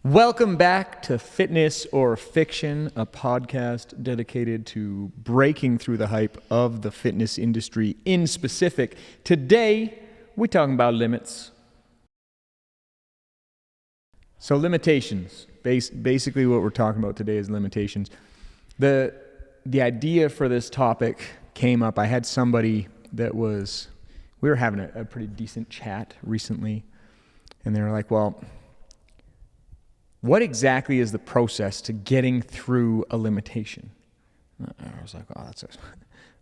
Welcome back to Fitness or Fiction, a podcast dedicated to breaking through the hype of the fitness industry in specific. Today, we're talking about limits. So limitations. Basically what we're talking about today is limitations. The idea for this topic came up. I had somebody we were having a pretty decent chat recently, and they were like, well, what exactly is the process to getting through a limitation? I was like, oh,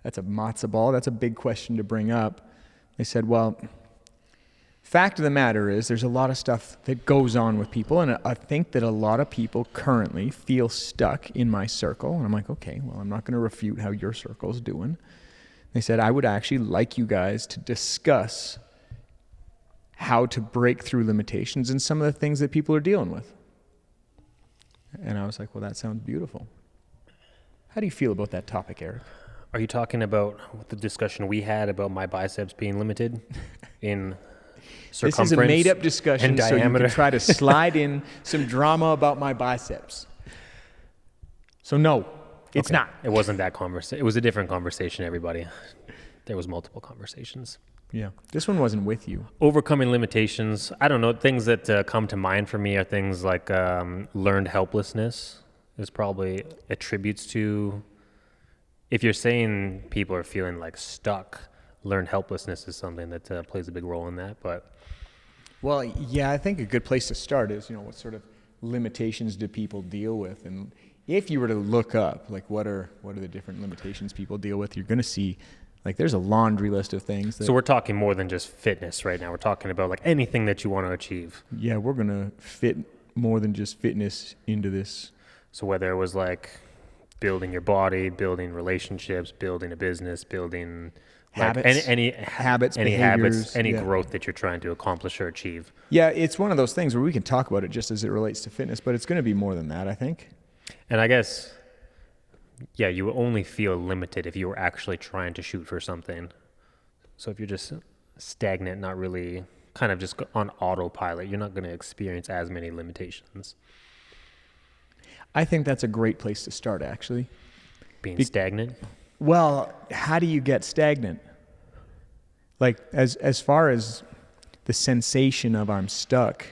that's a matzo ball. That's a big question to bring up. They said, well, fact of the matter is there's a lot of stuff that goes on with people, and I think that a lot of people currently feel stuck in my circle. And I'm like, okay, well, I'm not going to refute how your circle's doing. They said, I would actually like you guys to discuss how to break through limitations and some of the things that people are dealing with. And I was like, well, that sounds beautiful. How do you feel about that topic, Eric? Are you talking about the discussion we had about my biceps being limited in circumference? This is a made-up discussion, and so diameter. You can try to slide in some drama about my biceps. So no, it's not. It wasn't that conversation. It was a different conversation, everybody. There was multiple conversations. Yeah, this one wasn't with you. Overcoming limitations. I don't know. Things that come to mind for me are things like learned helplessness is probably attributes to. If you're saying people are feeling like stuck, learned helplessness is something that plays a big role in that. But well, yeah, I think a good place to start is, what sort of limitations do people deal with? And if you were to look up, like what are the different limitations people deal with, you're going to see there's a laundry list of things. So we're talking more than just fitness right now. We're talking about anything that you want to achieve. Yeah, we're going to fit more than just fitness into this. So whether it was building your body, building relationships, building a business, building habits, any habits, any growth that you're trying to accomplish or achieve. Yeah, it's one of those things where we can talk about it just as it relates to fitness, but it's going to be more than that, I think. And I guess, yeah, you will only feel limited if you were actually trying to shoot for something. So if you're just stagnant, not really, kind of just on autopilot, you're not going to experience as many limitations. I think that's a great place to start, actually. Being stagnant? Well, how do you get stagnant? As far as the sensation of I'm stuck,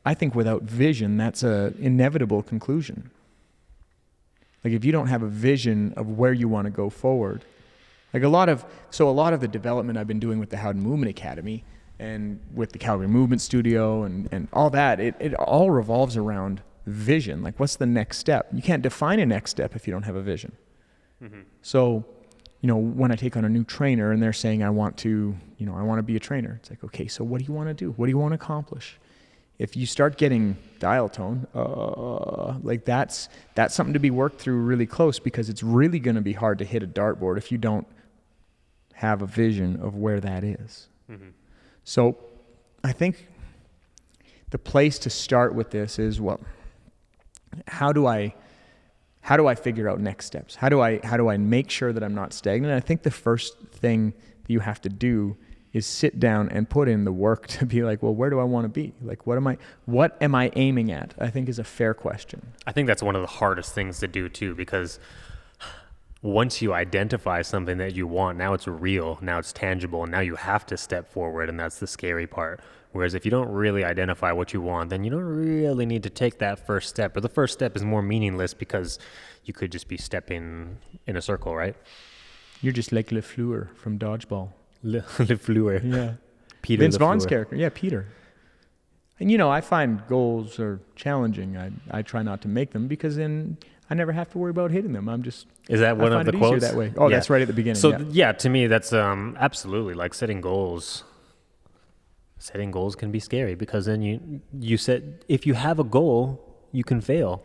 I think without vision, that's an inevitable conclusion. If you don't have a vision of where you want to go forward, a lot of the development I've been doing with the Howden Movement Academy and with the Calgary Movement Studio and all that, it all revolves around vision. What's the next step? You can't define a next step if you don't have a vision. Mm-hmm. So, when I take on a new trainer and they're saying, I want to be a trainer. It's okay, so what do you want to do? What do you want to accomplish? If you start getting dial tone, that's something to be worked through really close, because it's really going to be hard to hit a dartboard if you don't have a vision of where that is. Mm-hmm. So I think the place to start with this is, how do I figure out next steps? How do I make sure that I'm not stagnant? I think the first thing that you have to do is sit down and put in the work to be where do I want to be? What am I aiming at? I think is a fair question. I think that's one of the hardest things to do too, because once you identify something that you want, now it's real, now it's tangible, and now you have to step forward, and that's the scary part. Whereas if you don't really identify what you want, then you don't really need to take that first step. Or the first step is more meaningless because you could just be stepping in a circle, right? You're just like LeFleur from Dodgeball. LeFleur. Yeah. Peter Vince LeFleur. Vaughn's character. Yeah, Peter. And I find goals are challenging. I try not to make them, because then I never have to worry about hitting them. Is that one of the quotes? That way. Oh, yeah. That's right at the beginning. So yeah, to me that's absolutely setting goals. Setting goals can be scary, because then you said if you have a goal, you can fail.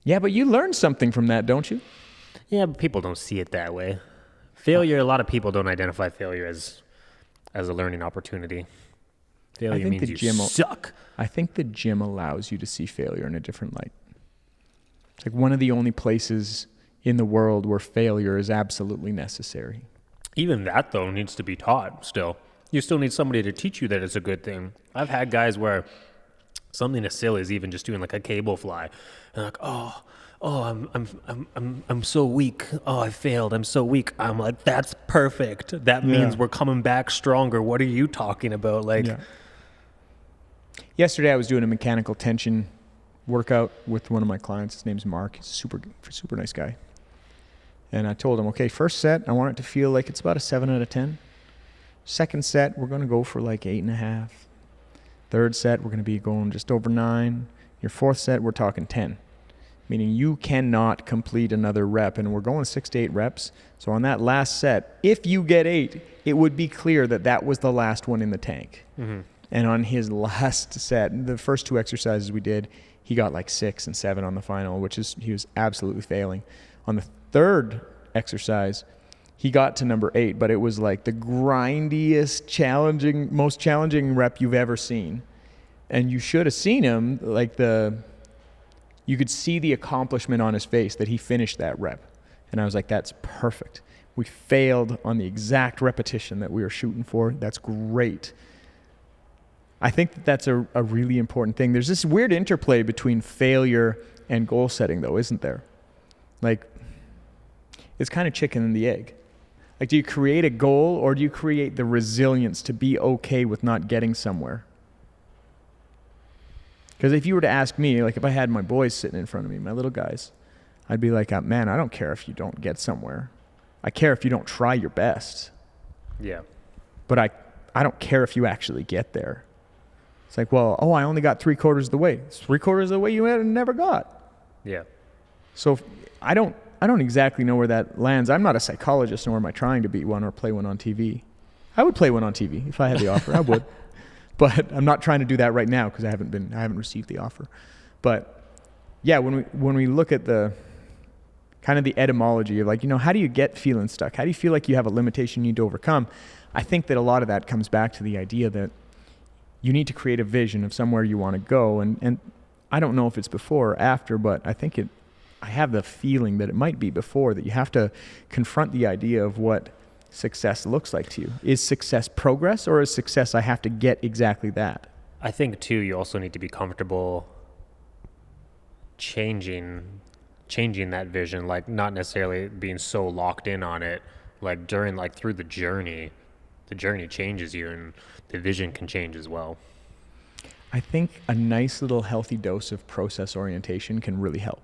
Yeah, but you learn something from that, don't you? Yeah, but people don't see it that way. Failure, a lot of people don't identify failure as a learning opportunity. Failure means you suck. I think the gym allows you to see failure in a different light. It's one of the only places in the world where failure is absolutely necessary. Even that, though, needs to be taught still. You still need somebody to teach you that it's a good thing. I've had guys where Something as silly as even just doing like a cable fly, and like, oh, I'm so weak. Oh, I failed. I'm so weak. I'm like, that's perfect. That means we're coming back stronger. What are you talking about? Like, yesterday I was doing a mechanical tension workout with one of my clients. His name's Mark. He's a super nice guy. And I told him, okay, first set, I want it to feel like it's about a 7 out of 10. Second set, we're going to go for like 8.5. Third set, we're going to be going just over 9. Your fourth set, we're talking 10. Meaning you cannot complete another rep. And we're going 6 to 8 reps. So on that last set, if you get 8, it would be clear that that was the last one in the tank. Mm-hmm. And on his last set, the first 2 exercises we did, he got like 6 and 7 on the final, which is, he was absolutely failing. On the third exercise, he got to number 8, but it was like the grindiest, most challenging rep you've ever seen. And you should have seen him, like you could see the accomplishment on his face that he finished that rep. And I was like, that's perfect. We failed on the exact repetition that we were shooting for. That's great. I think that that's a really important thing. There's this weird interplay between failure and goal setting, though, isn't there? Like, it's kind of chicken and the egg. Like, do you create a goal or do you create the resilience to be okay with not getting somewhere? Because if you were to ask me, like if I had my boys sitting in front of me, my little guys, I'd be like, man, I don't care if you don't get somewhere. I care if you don't try your best. Yeah. But I don't care if you actually get there. It's like, well, I only got 3/4 of the way. 3/4 of the way you never got. Yeah. So I don't exactly know where that lands. I'm not a psychologist, nor am I trying to be one or play one on TV. I would play one on TV if I had the offer. I would. But I'm not trying to do that right now because I haven't received the offer. But yeah, when we look at the kind of the etymology of like, how do you get feeling stuck? How do you feel like you have a limitation you need to overcome? I think that a lot of that comes back to the idea that you need to create a vision of somewhere you want to go. And I don't know if it's before or after, but I have the feeling that it might be before, that you have to confront the idea of what success looks like to you. Is success progress, or is success I have to get exactly that? I think too, you also need to be comfortable changing that vision, like not necessarily being so locked in on it, like through the journey changes you and the vision can change as well. I think a nice little healthy dose of process orientation can really help.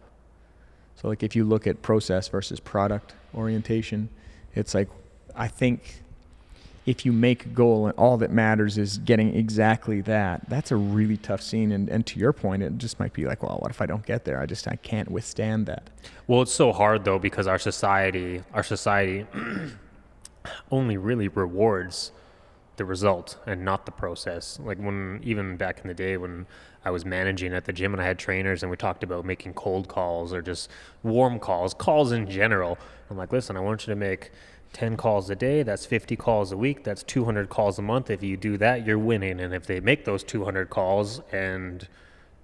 So like if you look at process versus product orientation, it's like, I think if you make a goal and all that matters is getting exactly that, that's a really tough scene. And to your point, it just might be like, well, what if I don't get there? I can't withstand that. Well, it's so hard though, because our society only really rewards the result and not the process. Like even back in the day when I was managing at the gym and I had trainers and we talked about making cold calls or just warm calls in general. I'm like, listen, I want you to make 10 calls a day, that's 50 calls a week, that's 200 calls a month. If you do that, you're winning. And if they make those 200 calls and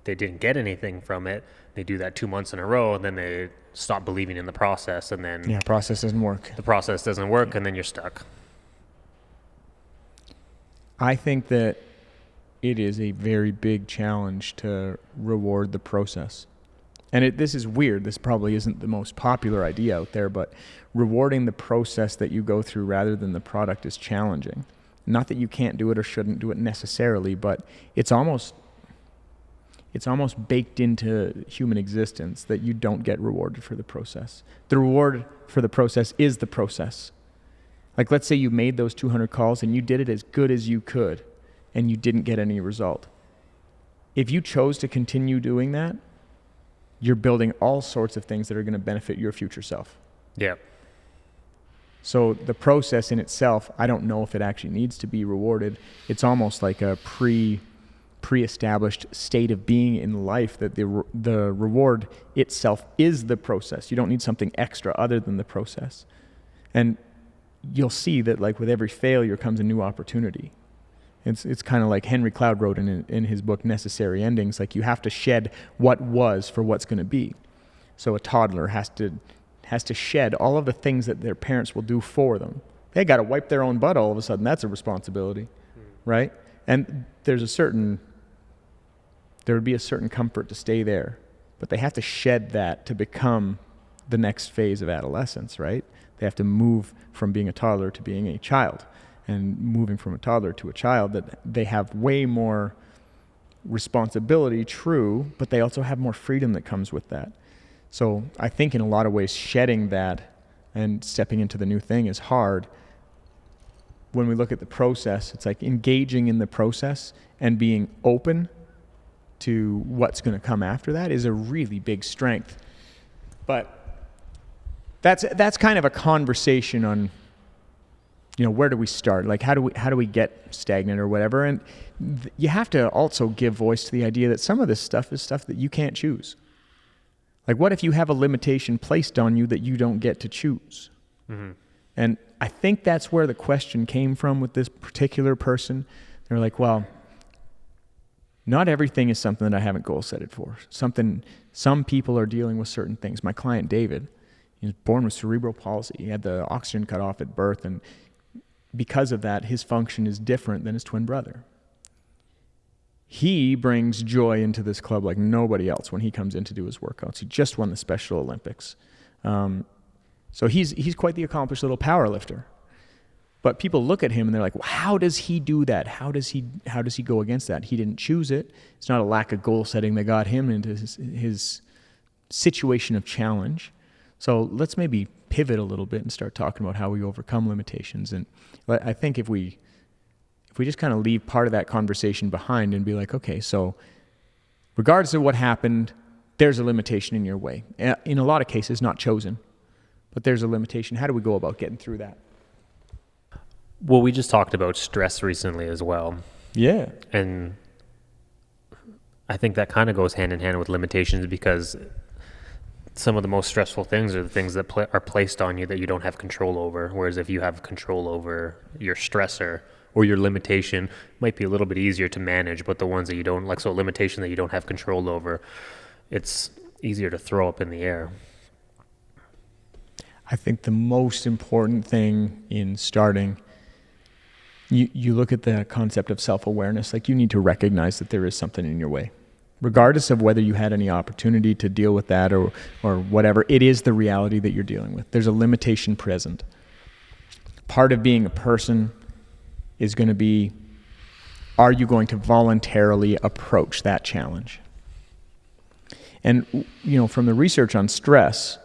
they didn't get anything from it, they do that 2 months in a row, and then they stop believing in the process, and then process doesn't work. The process doesn't work, and then you're stuck. I think that it is a very big challenge to reward the process. And this is weird. This probably isn't the most popular idea out there, but rewarding the process that you go through rather than the product is challenging. Not that you can't do it or shouldn't do it necessarily, but it's almost baked into human existence that you don't get rewarded for the process. The reward for the process is the process. Like, let's say you made those 200 calls and you did it as good as you could and you didn't get any result. If you chose to continue doing that, you're building all sorts of things that are going to benefit your future self. Yeah. So the process in itself, I don't know if it actually needs to be rewarded. It's almost like a pre-established state of being in life, that the reward itself is the process. You don't need something extra other than the process. And you'll see that, like, with every failure comes a new opportunity. It's kind of like Henry Cloud wrote in his book Necessary Endings, like you have to shed what was for what's going to be. So a toddler has to shed all of the things that their parents will do for them. They got to wipe their own butt all of a sudden. That's a responsibility, right? And there's a certain there would be a certain comfort to stay there, but they have to shed that to become the next phase of adolescence, right? They have to move from being a toddler to being a child, and moving from a toddler to a child, that they have way more responsibility, true, but they also have more freedom that comes with that. So I think in a lot of ways, shedding that and stepping into the new thing is hard. When we look at the process, it's like engaging in the process and being open to what's going to come after that is a really big strength. But that's kind of a conversation on, where do we start? Like, how do we get stagnant or whatever? And you have to also give voice to the idea that some of this stuff is stuff that you can't choose. Like, what if you have a limitation placed on you that you don't get to choose? Mm-hmm. And I think that's where the question came from with this particular person. They're like, well, not everything is something that I haven't goal setted for. Some people are dealing with certain things. My client, David, he was born with cerebral palsy. He had the oxygen cut off at birth, and because of that, his function is different than his twin brother. He brings joy into this club like nobody else when he comes in to do his workouts. He just won the Special Olympics. So he's quite the accomplished little power lifter. But people look at him and they're like, well, how does he do that? How does he go against that? He didn't choose it. It's not a lack of goal setting that got him into his situation of challenge. So let's maybe pivot a little bit and start talking about how we overcome limitations. And I think if we just kind of leave part of that conversation behind and be like, okay, so regardless of what happened, there's a limitation in your way. In a lot of cases, not chosen, but there's a limitation. How do we go about getting through that? Well, we just talked about stress recently as well. Yeah. And I think that kind of goes hand in hand with limitations, because some of the most stressful things are the things that are placed on you that you don't have control over. Whereas if you have control over your stressor or your limitation, might be a little bit easier to manage, but the ones that you don't, like, so a limitation that you don't have control over, it's easier to throw up in the air. I think the most important thing in starting, you look at the concept of self-awareness, like you need to recognize that there is something in your way. Regardless of whether you had any opportunity to deal with that or whatever, it is the reality that you're dealing with. There's a limitation present. Part of being a person is going to be, are you going to voluntarily approach that challenge? And, from the research on stress,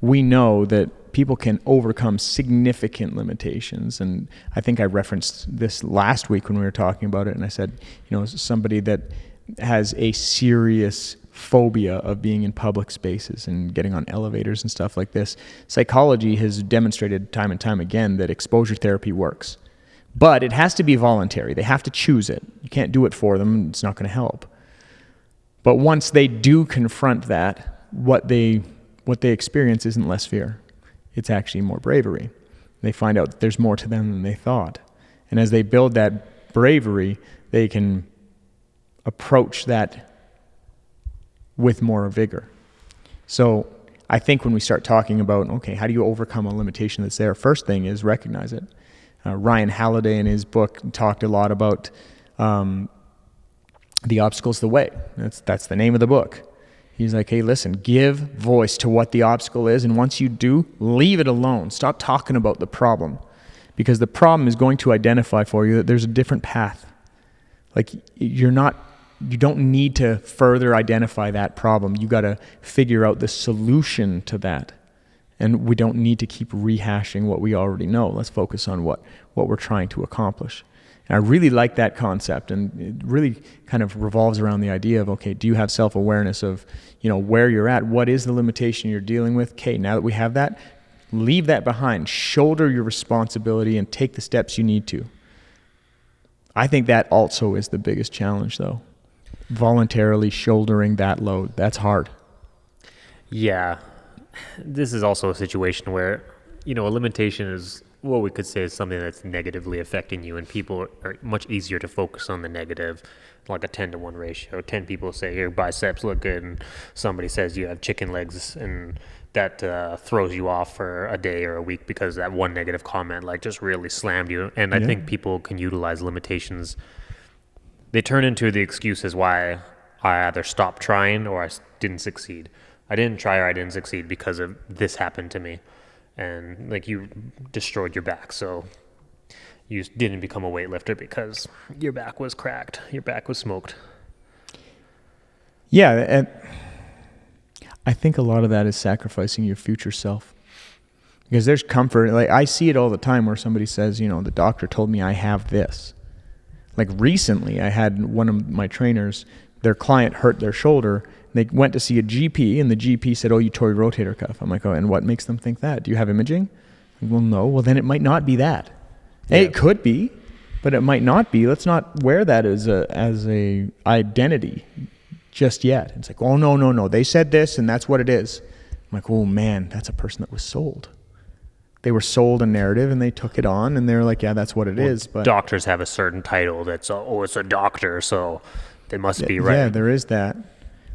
we know that people can overcome significant limitations. And I think I referenced this last week when we were talking about it. And I said, somebody that has a serious phobia of being in public spaces and getting on elevators and stuff like this. Psychology has demonstrated time and time again that exposure therapy works. But it has to be voluntary. They have to choose it. You can't do it for them. It's not going to help. But once they do confront that, what they experience isn't less fear. It's actually more bravery. They find out that there's more to them than they thought. And as they build that bravery, they can approach that with more vigor. So I think when we start talking about, okay, how do you overcome a limitation that's there? First thing is recognize it. Ryan Halliday in his book talked a lot about the obstacle's the way. That's the name of the book. He's like, hey, listen, give voice to what the obstacle is, and once you do, leave it alone. Stop talking about the problem, because the problem is going to identify for you that there's a different path. Like, you don't need to further identify that problem. You got to figure out the solution to that. And we don't need to keep rehashing what we already know. Let's focus on what we're trying to accomplish. And I really like that concept, and it really kind of revolves around the idea of, okay, do you have self-awareness of, where you're at? What is the limitation you're dealing with? Okay, now that we have that, leave that behind. Shoulder your responsibility and take the steps you need to. I think that also is the biggest challenge, though. Voluntarily shouldering that load. That's hard. Yeah. This is also a situation where, a limitation is what we could say is something that's negatively affecting you, and people are much easier to focus on the negative, like a 10-to-1 ratio. 10 people say, your biceps look good, and somebody says you have chicken legs, and that throws you off for a day or a week because that one negative comment just really slammed you. And I think people can utilize limitations. They turn into the excuses why I either stopped trying or I didn't succeed. I didn't try or I didn't succeed because of this happened to me. And like you destroyed your back. So you didn't become a weightlifter because your back was cracked. Your back was smoked. Yeah. And I think a lot of that is sacrificing your future self. Because there's comfort. Like I see it all the time where somebody says, you know, the doctor told me I have this. Like recently I had one of my trainers, their client hurt their shoulder. They went to see a GP and the GP said, oh, you tore your rotator cuff. I'm like, oh, and what makes them think that? Do you have imaging? Well, no. Well, then it might not be that. Yeah. It could be, but it might not be. Let's not wear that as a identity just yet. It's like, oh, no. They said this and that's what it is. I'm like, oh man, that's a person that was sold. They were sold a narrative and they took it on and they're like, yeah, that's what it is. But doctors have a certain title that's, it's a doctor, so they must be right. Yeah, there is that.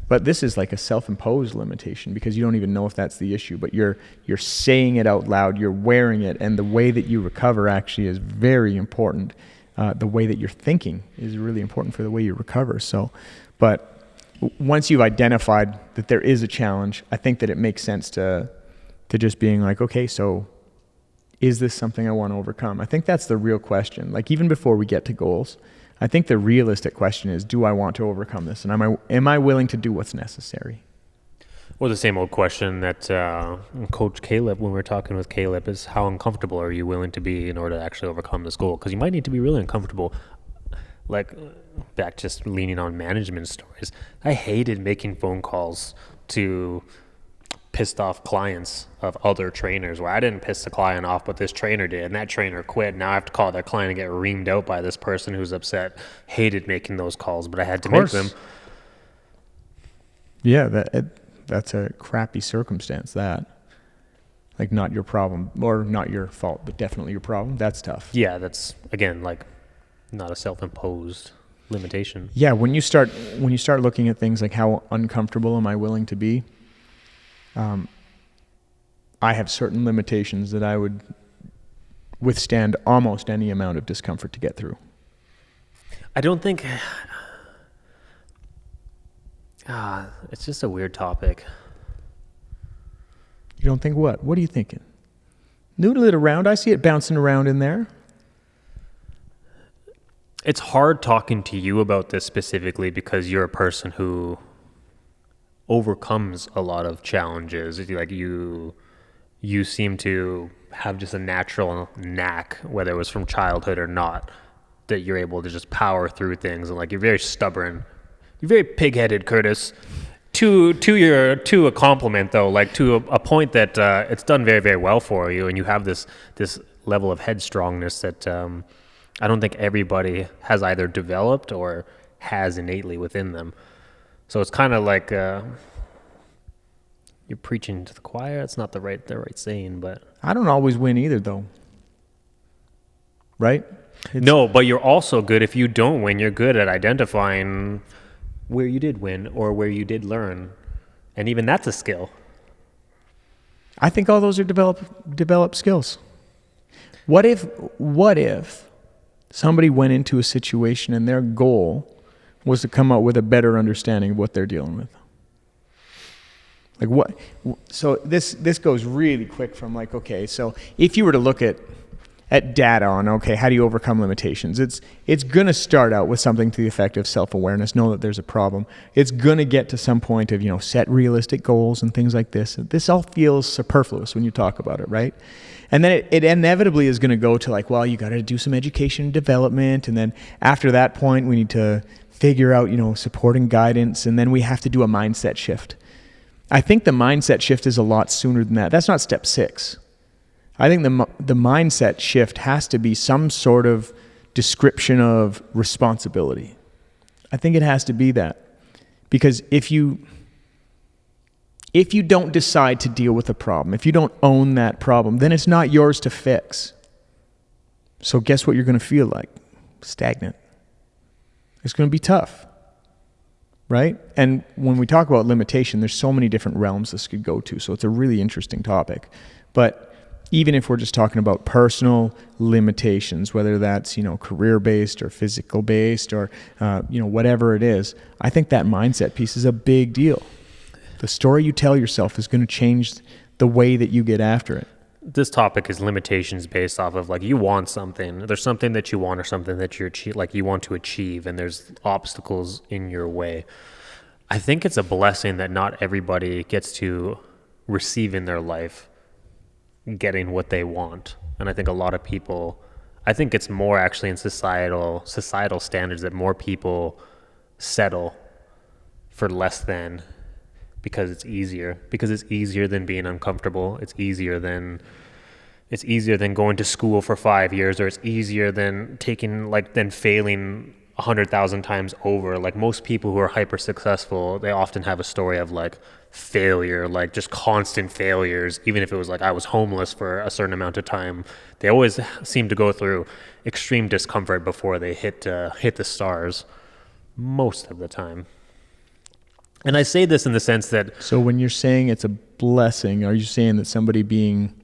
But this is like a self-imposed limitation because you don't even know if that's the issue, but you're saying it out loud, you're wearing it, and the way that you recover actually is very important. The way that you're thinking is really important for the way you recover. So, but once you've identified that there is a challenge, I think that it makes sense to just being like, okay, so is this something I want to overcome? I think that's the real question. Like even before we get to goals, I think the realistic question is, do I want to overcome this? And am I willing to do what's necessary? Well, the same old question that Coach Caleb, when we were talking with Caleb, is how uncomfortable are you willing to be in order to actually overcome this goal? Because you might need to be really uncomfortable. Like back just leaning on management stories. I hated making phone calls to pissed off clients of other trainers where I didn't piss the client off, but this trainer did, and that trainer quit. Now I have to call their client and get reamed out by this person who's upset. Hated making those calls, but I had to make them. Yeah, that's a crappy circumstance, that. Like not your problem, or not your fault, but definitely your problem. That's tough. Yeah, that's, again, like not a self-imposed limitation. Yeah, when you start looking at things like how uncomfortable am I willing to be, I have certain limitations that I would withstand almost any amount of discomfort to get through. I don't think... it's just a weird topic. You don't think what? What are you thinking? Noodle it around. I see it bouncing around in there. It's hard talking to you about this specifically because you're a person who overcomes a lot of challenges. Like you seem to have just a natural knack, whether it was from childhood or not, that you're able to just power through things. And like you're very stubborn. You're very pig-headed, Curtis. To a compliment though, like to a point that it's done very, very well for you, and you have this level of headstrongness that I don't think everybody has either developed or has innately within them. So it's kind of like you're preaching to the choir. It's not the right saying, but I don't always win either, though. Right? No, but you're also good. If you don't win, you're good at identifying where you did win or where you did learn, and even that's a skill. I think all those are developed skills. What if somebody went into a situation and their goal was to come up with a better understanding of what they're dealing with? Like what? So this goes really quick from like, okay, so if you were to look at data on, okay, how do you overcome limitations? It's going to start out with something to the effect of self-awareness, know that there's a problem. It's going to get to some point of, set realistic goals and things like this. This all feels superfluous when you talk about it, right? And then it inevitably is going to go to like, well, you got to do some education and development. And then after that point, we need to figure out, support and guidance. And then we have to do a mindset shift. I think the mindset shift is a lot sooner than that. That's not step 6. I think the mindset shift has to be some sort of description of responsibility. I think it has to be that. Because if you don't decide to deal with a problem, if you don't own that problem, then it's not yours to fix. So guess what you're going to feel like? Stagnant. It's going to be tough. Right? And when we talk about limitation, there's so many different realms this could go to. So it's a really interesting topic. But even if we're just talking about personal limitations, whether that's, career-based or physical-based or, whatever it is, I think that mindset piece is a big deal. The story you tell yourself is going to change the way that you get after it. This topic is limitations based off of, like, you want something. There's something that you want or something that you want to achieve, and there's obstacles in your way. I think it's a blessing that not everybody gets to receive in their life, getting what they want. And I think a lot of people, I think it's more actually in societal standards that more people settle for less than because it's easier than being uncomfortable. It's easier than going to school for 5 years, or it's easier than than failing 100,000 times over. Like, most people who are hyper successful, they often have a story of like failure, like just constant failures. Even if it was like I was homeless for a certain amount of time, they always seem to go through extreme discomfort before they hit the stars most of the time. And I say this in the sense that... So when you're saying it's a blessing, are you saying that somebody being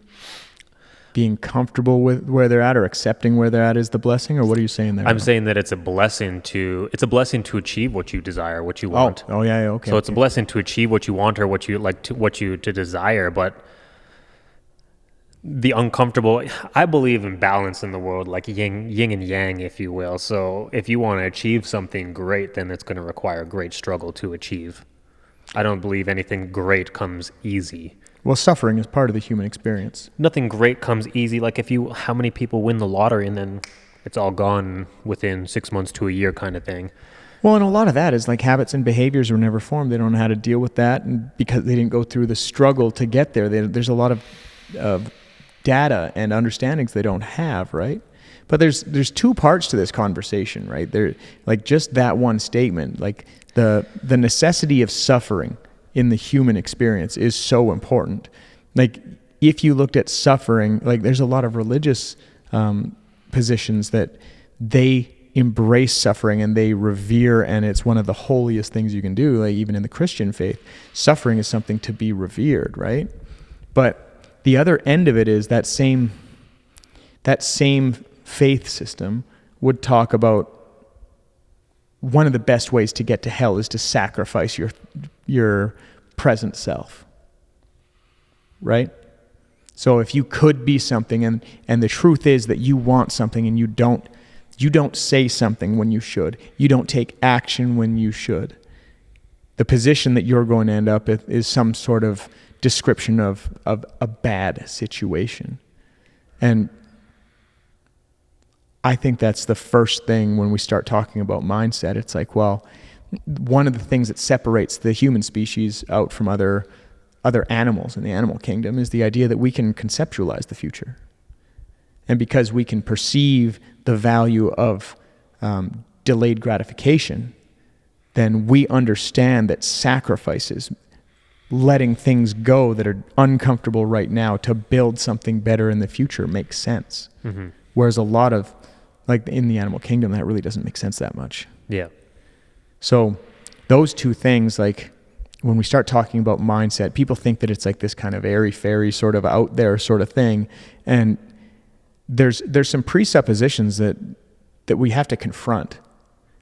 comfortable with where they're at or accepting where they're at is the blessing, or what are you saying there? I'm saying that it's a blessing to achieve what you desire, what you want. Oh yeah, okay. So it's a blessing to achieve what you want or what you desire, but the uncomfortable, I believe in balance in the world, like yin and yang, if you will. So if you want to achieve something great, then it's going to require great struggle to achieve. I don't believe anything great comes easy. Well, suffering is part of the human experience. Nothing great comes easy. Like, how many people win the lottery and then it's all gone within 6 months to a year kind of thing? Well, and a lot of that is like habits and behaviors were never formed. They don't know how to deal with that, and because they didn't go through the struggle to get there. There's a lot of data and understandings they don't have, right? But there's two parts to this conversation, right? There, like, just that one statement, like the necessity of suffering in the human experience is so important. Like, if you looked at suffering, like, there's a lot of religious positions that they embrace suffering and they revere, and it's one of the holiest things you can do. Like, even in the Christian faith, suffering is something to be revered, right? But the other end of it is that same faith system would talk about one of the best ways to get to hell is to sacrifice your present self, right? So if you could be something, and the truth is that you want something, and you don't say something when you should, you don't take action when you should, the position that you're going to end up with is some sort of description of a bad situation. And I think that's the first thing when we start talking about mindset. It's like, well, one of the things that separates the human species out from other animals in the animal kingdom is the idea that we can conceptualize the future. And because we can perceive the value of delayed gratification, then we understand that sacrifices, letting things go that are uncomfortable right now to build something better in the future, makes sense. Mm-hmm. Whereas a lot of, like, in the animal kingdom, that really doesn't make sense that much. Yeah. So those two things, like, when we start talking about mindset, people think that it's like this kind of airy-fairy sort of out there sort of thing. And there's some presuppositions that we have to confront.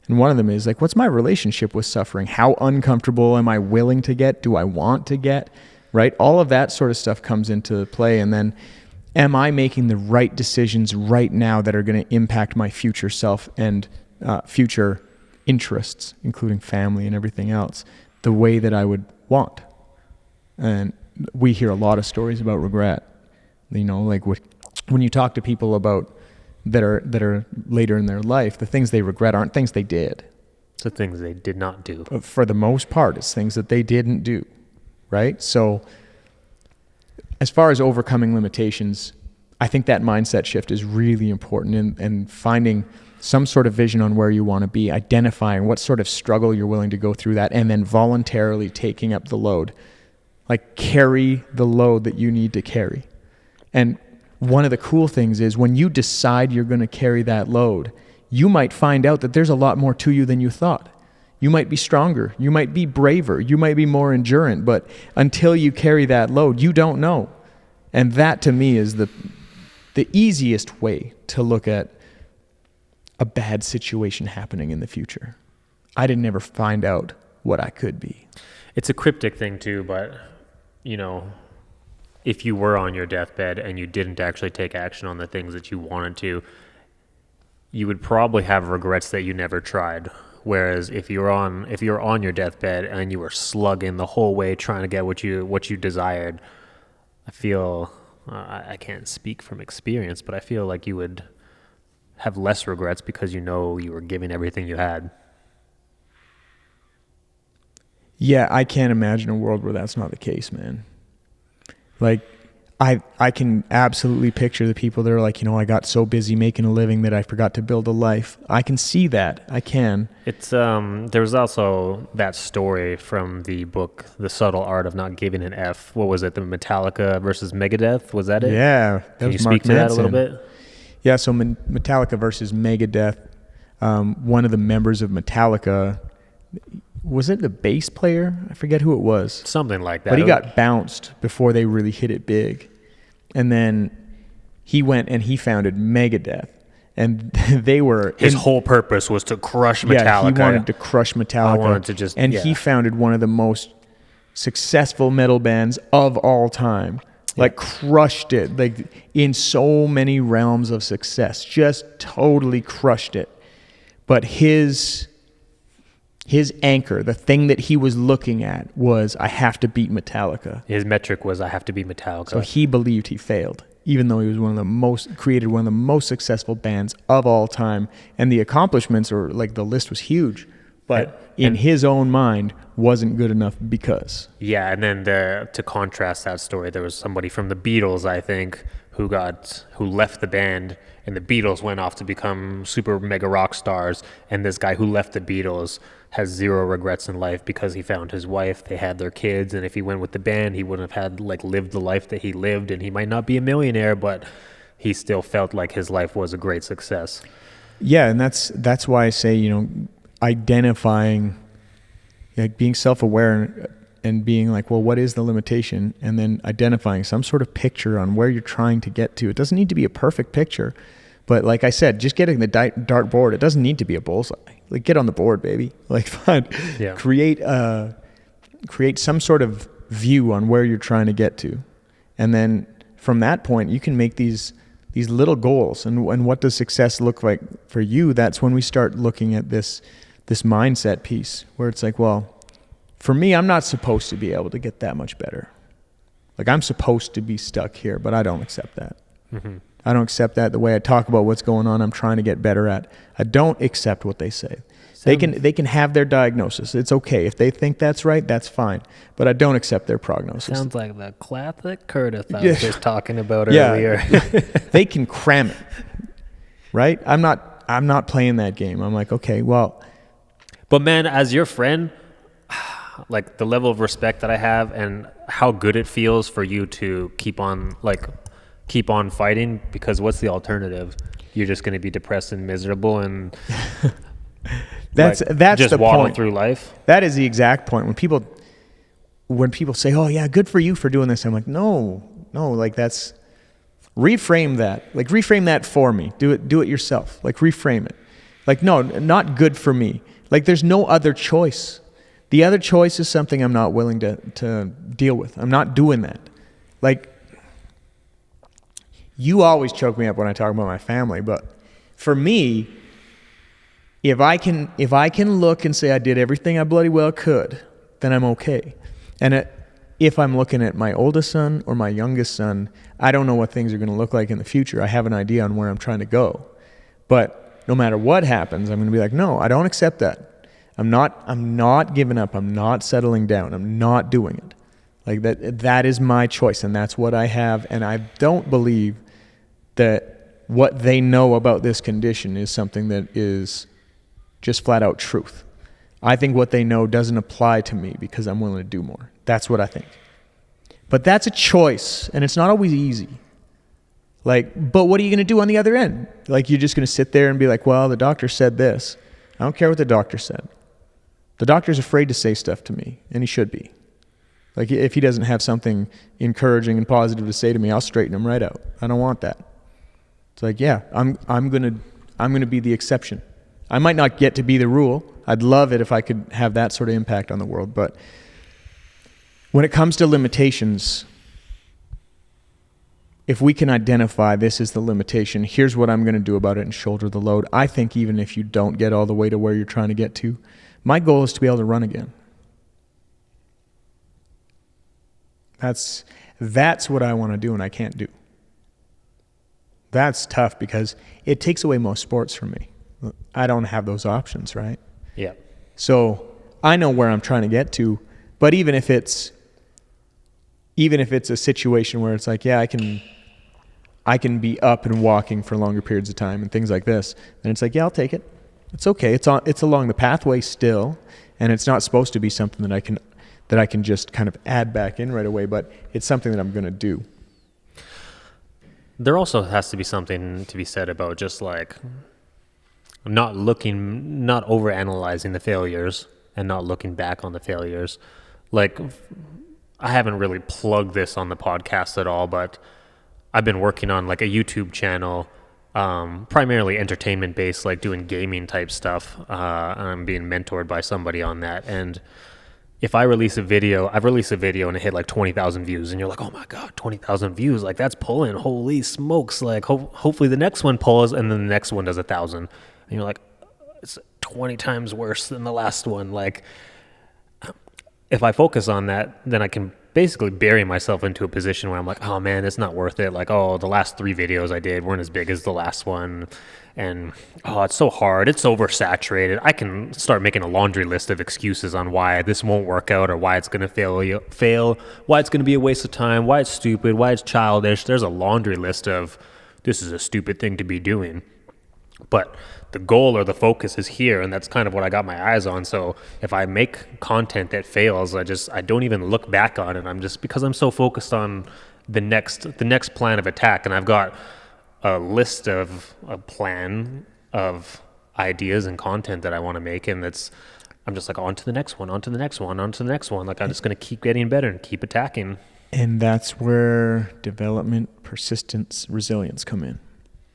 And one of them is, like, what's my relationship with suffering? How uncomfortable am I willing to get? Do I want to get? Right? All of that sort of stuff comes into play. And then, am I making the right decisions right now that are going to impact my future self and future interests, including family and everything else, the way that I would want? And we hear a lot of stories about regret. You know, like, when you talk to people about that are later in their life, the things they regret aren't things they did. It's the things they did not do. For the most part, it's things that they didn't do, right? So as far as overcoming limitations, I think that mindset shift is really important, and finding some sort of vision on where you want to be, identifying what sort of struggle you're willing to go through that, and then voluntarily taking up the load. Like, carry the load that you need to carry. And one of the cool things is, when you decide you're going to carry that load, you might find out that there's a lot more to you than you thought. You might be stronger, you might be braver, you might be more endurant, but until you carry that load, you don't know. And that to me is the easiest way to look at a bad situation happening in the future. I didn't ever find out what I could be. It's a cryptic thing too, but you know, if you were on your deathbed and you didn't actually take action on the things that you wanted to, you would probably have regrets that you never tried. Whereas if you're on your deathbed and you were slugging the whole way trying to get what you desired, I feel I can't speak from experience, but I feel like you would have less regrets because you know you were giving everything you had. Yeah, I can't imagine a world where that's not the case, man. Like, I can absolutely picture the people that are like, I got so busy making a living that I forgot to build a life. I can see that. I can. It's there was also that story from the book, The Subtle Art of Not Giving an F. What was it? The Metallica versus Megadeth? Was that it? Yeah. That Can was you speak Mark to that a Manson. little bit? Yeah, so Metallica versus Megadeth. One of the members of Metallica, was it the bass player? I forget who it was. Something like that. But he got bounced before they really hit it big. And then he went and he founded Megadeth. And they were... His whole purpose was to crush Metallica. Yeah, he wanted to crush Metallica. I wanted to just... And he founded one of the most successful metal bands of all time. Like, crushed it. Like, in so many realms of success. Just totally crushed it. But his anchor, the thing that he was looking at, was, I have to beat Metallica. His metric was, I have to beat Metallica. So he believed he failed, even though he was created one of the most successful bands of all time. And the accomplishments, or like the list was huge, but in his own mind wasn't good enough because. Yeah, and then to contrast that story, there was somebody from the Beatles, I think, who left the band, and the Beatles went off to become super mega rock stars, and this guy who left the Beatles has zero regrets in life because he found his wife, they had their kids, and if he went with the band, he wouldn't have had lived the life that he lived, and he might not be a millionaire, but he still felt like his life was a great success. Yeah, and that's why I say, identifying, like being self-aware and being like, well, what is the limitation? And then identifying some sort of picture on where you're trying to get to. It doesn't need to be a perfect picture, but like I said, just getting the dartboard, it doesn't need to be a bullseye. Like, get on the board, baby. Like, fine. Yeah. Create some sort of view on where you're trying to get to. And then from that point, you can make these little goals. And what does success look like for you? That's when we start looking at this mindset piece where it's like, well, for me, I'm not supposed to be able to get that much better. Like, I'm supposed to be stuck here, but I don't accept that. Mm-hmm. I don't accept that. The way I talk about what's going on, I'm trying to get better at. I don't accept what they say. They can have their diagnosis. It's okay. If they think that's right, that's fine. But I don't accept their prognosis. Sounds like the classic Curtis I was just talking about earlier. They can cram it, right? I'm not playing that game. I'm like, okay, well. But man, as your friend, like the level of respect that I have and how good it feels for you to keep on fighting, because what's the alternative? You're just going to be depressed and miserable and that's just the waddle point. through life. That is the exact point. When people say, "Oh yeah, good for you for doing this," I'm like, no, like that's reframe that. Like, reframe that for me. Do it yourself. Like, reframe it. Like, no, not good for me. Like, there's no other choice. The other choice is something I'm not willing to deal with. I'm not doing that. Like, you always choke me up when I talk about my family, but for me, if I can look and say I did everything I bloody well could, then I'm okay. And if I'm looking at my oldest son or my youngest son, I don't know what things are going to look like in the future. I have an idea on where I'm trying to go. But no matter what happens, I'm going to be like, no, I don't accept that. I'm not giving up. I'm not settling down. I'm not doing it. Like, that is my choice, and that's what I have. And I don't believe that what they know about this condition is something that is just flat out truth. I think what they know doesn't apply to me because I'm willing to do more. That's what I think. But that's a choice, and it's not always easy. Like, but what are you going to do on the other end? Like, you're just going to sit there and be like, well, the doctor said this. I don't care what the doctor said. The doctor's afraid to say stuff to me, and he should be. Like if he doesn't have something encouraging and positive to say to me, I'll straighten him right out. I don't want that. It's like, yeah, I'm gonna be the exception. I might not get to be the rule. I'd love it if I could have that sort of impact on the world. But when it comes to limitations, if we can identify this is the limitation, here's what I'm going to do about it and shoulder the load. I think even if you don't get all the way to where you're trying to get to, my goal is to be able to run again. That's what I want to do and I can't do. That's tough because it takes away most sports from me. I don't have those options, right? Yeah. So I know where I'm trying to get to, but even if it's a situation where it's like, yeah, I can be up and walking for longer periods of time and things like this, then it's like, yeah, I'll take it. It's okay. It's along the pathway still, and it's not supposed to be something that I can just kind of add back in right away, but it's something that I'm going to do. There also has to be something to be said about just like not overanalyzing the failures and not looking back on the failures. Like, I haven't really plugged this on the podcast at all, but I've been working on like a YouTube channel, primarily entertainment based, like doing gaming type stuff. I'm being mentored by somebody on that. And if I release a video, I've released a video and it hit like 20,000 views and you're like, oh my God, 20,000 views. Like that's pulling, holy smokes. Like hopefully the next one pulls and then the next one does 1,000. And you're like, it's 20 times worse than the last one. Like if I focus on that, then I can basically bury myself into a position where I'm like, oh man, it's not worth it. Like, oh, the last 3 videos I did weren't as big as the last one. And, oh, it's so hard. It's oversaturated. I can start making a laundry list of excuses on why this won't work out or why it's going to fail, why it's going to be a waste of time, why it's stupid, why it's childish. There's a laundry list of this is a stupid thing to be doing. But the goal or the focus is here, and that's kind of what I got my eyes on. So if I make content that fails, I don't even look back on it. Because I'm so focused on the next plan of attack, and I've got a list of a plan of ideas and content that I want to make, and I'm just like on to the next one, on to the next one, on to the next one. Like I'm just going to keep getting better and keep attacking. And that's where development, persistence, resilience come in.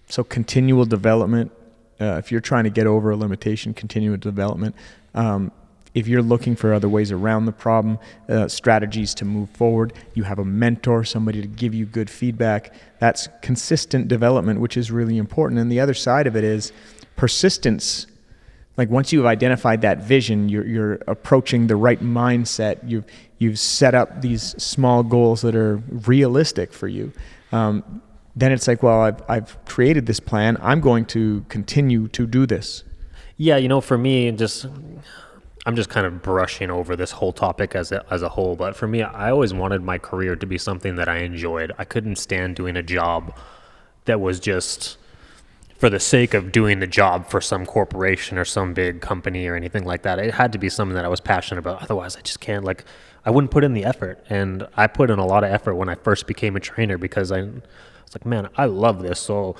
So continual development, if you're trying to get over a limitation, continual development. If you're looking for other ways around the problem, strategies to move forward, you have a mentor, somebody to give you good feedback. That's consistent development, which is really important. And the other side of it is persistence. Like once you've identified that vision, you're approaching the right mindset. You've set up these small goals that are realistic for you. Then it's like, well, I've created this plan. I'm going to continue to do this. Yeah, for me, I'm just kind of brushing over this whole topic as a whole. But for me, I always wanted my career to be something that I enjoyed. I couldn't stand doing a job that was just for the sake of doing the job for some corporation or some big company or anything like that. It had to be something that I was passionate about. Otherwise, I just can't. Like, I wouldn't put in the effort. And I put in a lot of effort when I first became a trainer because I was like, man, I love this. So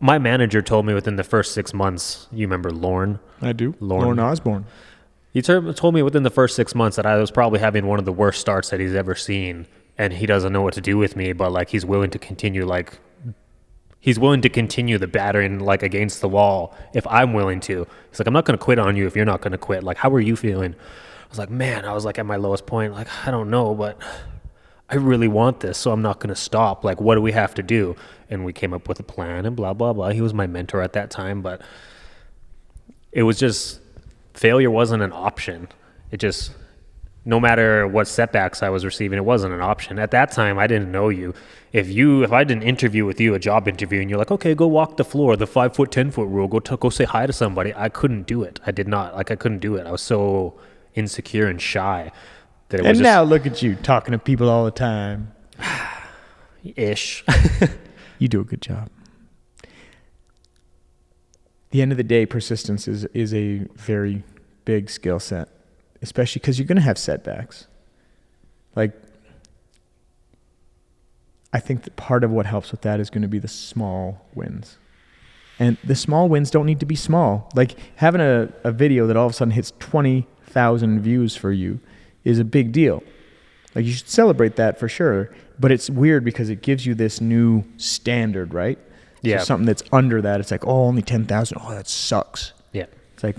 my manager told me within the first 6 months, you remember Lorne? I do. Lorne Osborne. He told me within the first 6 months that I was probably having one of the worst starts that he's ever seen, and he doesn't know what to do with me, but like he's willing to continue the battering like against the wall if I'm willing to. He's like, I'm not going to quit on you if you're not going to quit. Like, how are you feeling? I was like, man, I was like at my lowest point. Like, I don't know, but I really want this, so I'm not going to stop. Like, what do we have to do? And we came up with a plan and blah, blah, blah. He was my mentor at that time, but it was just, failure wasn't an option. It just, no matter what setbacks I was receiving, it wasn't an option. At that time, I didn't know you. If I did an interview with you, a job interview, and you're like, okay, go walk the floor, the 5 foot, 10 foot rule, go say hi to somebody, I couldn't do it. I did not. Like, I couldn't do it. I was so insecure and shy that it was. And now look at you talking to people all the time. Ish. You do a good job. The end of the day, persistence is a very big skill set, especially because you're going to have setbacks. Like, I think that part of what helps with that is going to be the small wins. And the small wins don't need to be small. Like, having a video that all of a sudden hits 20,000 views for you is a big deal. Like, you should celebrate that for sure. But it's weird because it gives you this new standard, right? Yeah. So something that's under that, it's like, oh, only 10,000. Oh, that sucks. Yeah. It's like,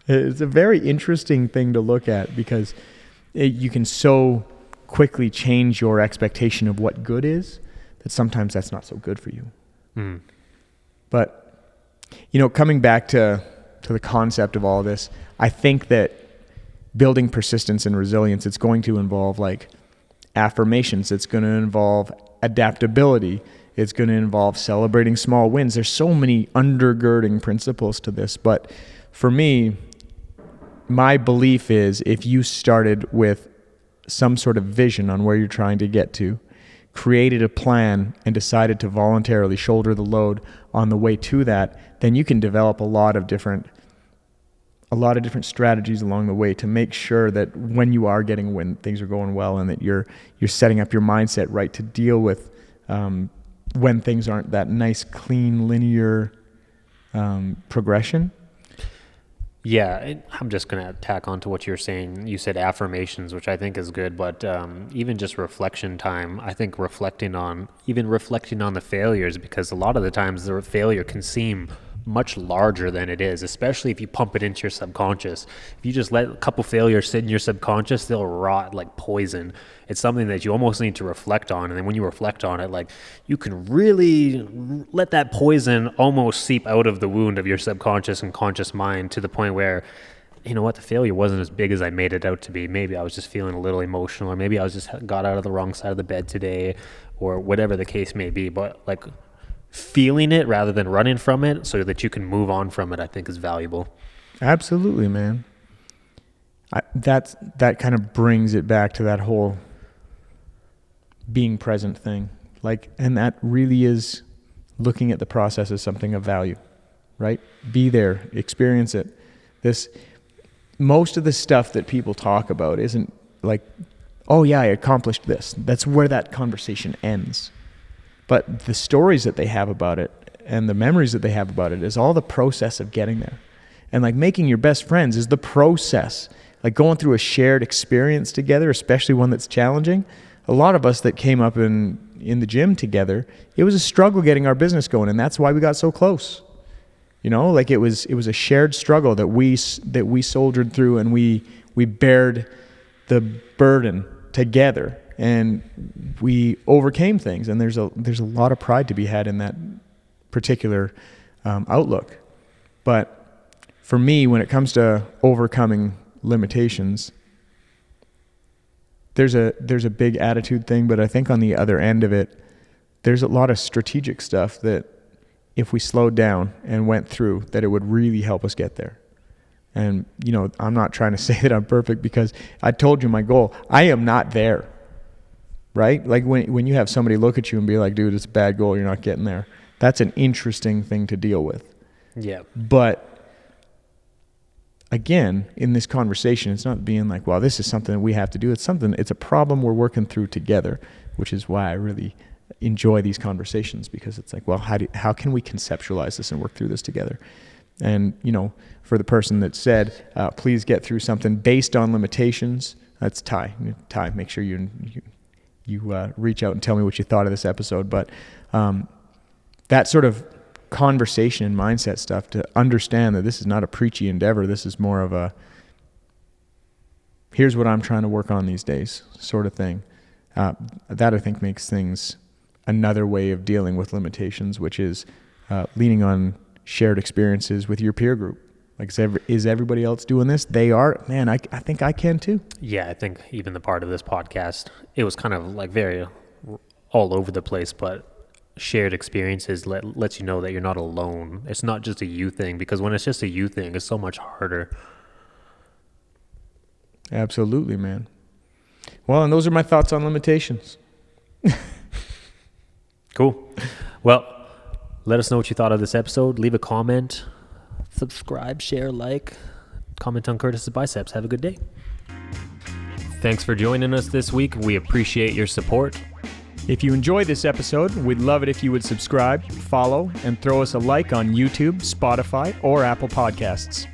it's a very interesting thing to look at because you can so quickly change your expectation of what good is that sometimes that's not so good for you. Mm. But, coming back to the concept of all this, I think that building persistence and resilience, it's going to involve like affirmations. It's going to involve adaptability. It's going to involve celebrating small wins. There's so many undergirding principles to this. But for me, my belief is if you started with some sort of vision on where you're trying to get to, created a plan, and decided to voluntarily shoulder the load on the way to that, then you can develop a lot of different strategies along the way to make sure that when you are when things are going well, and that you're setting up your mindset right to deal with when things aren't that nice, clean, linear progression. Yeah, I'm just going to tack on to what you're saying. You said affirmations, which I think is good, but even just reflection time, I think reflecting on the failures, because a lot of the times the failure can seem much larger than it is, especially if you pump it into your subconscious. If you just let a couple failures sit in your subconscious, they'll rot like poison. It's something that you almost need to reflect on. And then when you reflect on it, like, you can really let that poison almost seep out of the wound of your subconscious and conscious mind to the point where, you know what, the failure wasn't as big as I made it out to be. Maybe I was just feeling a little emotional, or maybe I was just got out of the wrong side of the bed today, or whatever the case may be. But like, feeling it rather than running from it so that you can move on from it, I think is valuable. Absolutely, man. That kind of brings it back to that whole being present thing. Like, and that really is looking at the process as something of value, right? Be there, experience it. Most of the stuff that people talk about isn't like, oh yeah, I accomplished this. That's where that conversation ends. But the stories that they have about it and the memories that they have about it is all the process of getting there. And like, making your best friends is the process. Like, going through a shared experience together, especially one that's challenging. A lot of us that came up in the gym together, it was a struggle getting our business going, and that's why we got so close. Like, it was a shared struggle that we soldiered through, and we bared the burden together. And we overcame things, and there's a lot of pride to be had in that particular outlook. But for me, when it comes to overcoming limitations, there's a big attitude thing, but I think on the other end of it, there's a lot of strategic stuff that if we slowed down and went through, that it would really help us get there. And I'm not trying to say that I'm perfect, because I told you my goal. I am not there. Right? Like, when you have somebody look at you and be like, dude, it's a bad goal, you're not getting there. That's an interesting thing to deal with. Yeah. But again, in this conversation, it's not being like, well, this is something that we have to do. It's a problem we're working through together, which is why I really enjoy these conversations, because it's like, well, how can we conceptualize this and work through this together? And, for the person that said, please get through something based on limitations, that's Ty. Ty, make sure you reach out and tell me what you thought of this episode. But that sort of conversation and mindset stuff, to understand that this is not a preachy endeavor. This is more of a, here's what I'm trying to work on these days sort of thing. That, I think, makes things another way of dealing with limitations, which is leaning on shared experiences with your peer group. Like, is everybody else doing this? They are. Man, I think I can too. Yeah, I think even the part of this podcast, it was kind of like very all over the place, but shared experiences lets you know that you're not alone. It's not just a you thing, because when it's just a you thing, it's so much harder. Absolutely, man. Well, and those are my thoughts on limitations. Cool. Well, let us know what you thought of this episode. Leave a comment. Subscribe, share, like, comment on Curtis's biceps. Have a good day. Thanks for joining us this week. We appreciate your support. If you enjoyed this episode, we'd love it if you would subscribe, follow, and throw us a like on YouTube, Spotify, or Apple Podcasts.